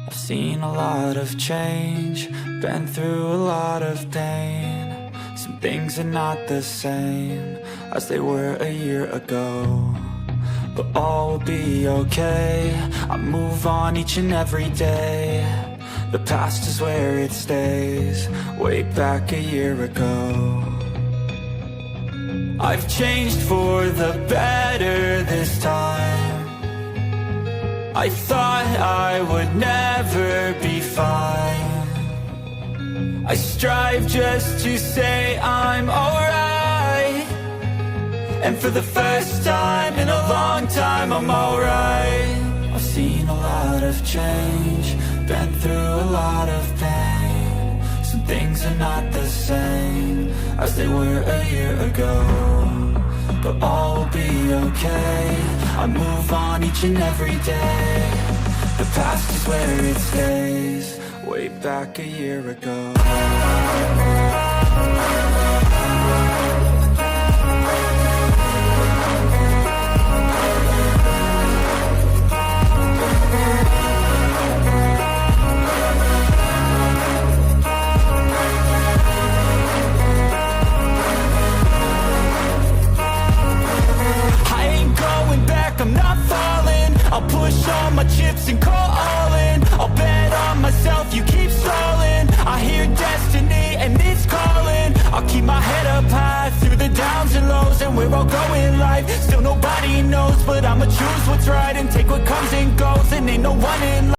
I've seen a lot of change, been through a lot of pain. Some things are not the same as they were a year ago, but all will be okay. I move on each and every day. The past is where it stays, way back a year ago. I've changed for the better this time. I thought I would never be fine. I strive just to say I'm alright, and for the first time in a long time I'm alright. I've seen a lot of change, been through a lot of pain. Some things are not the same as they were a year ago, but all will be okay. I move on each and every day. The past is where it stays, way back a year ago. I'm not falling, I'll push all my chips and call all in. I'll bet on myself, you keep stalling. I hear destiny and it's calling. I'll keep my head up high through the downs and lows, and where I'll go in life, still nobody knows. But I'ma choose what's right and take what comes and goes, and ain't no one in